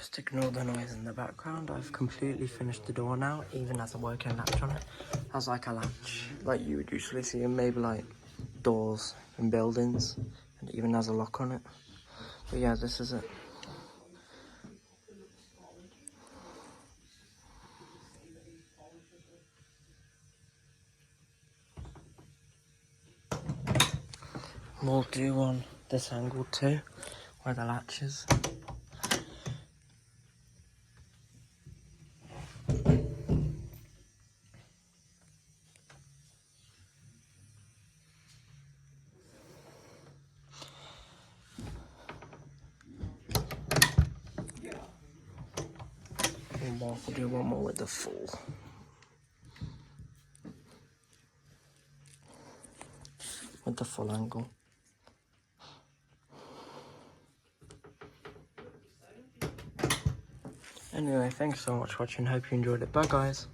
Just ignore the noise in the background. I've completely finished the door now, even as a working latch on it. Has like a latch, like you would usually see in maybe like doors in buildings, and it even has a lock on it. But yeah, this is it. We'll do on this angle too, where the latch is. We'll do one more with the full. With the full angle. Anyway, thanks so much for watching. Hope you enjoyed it. Bye guys.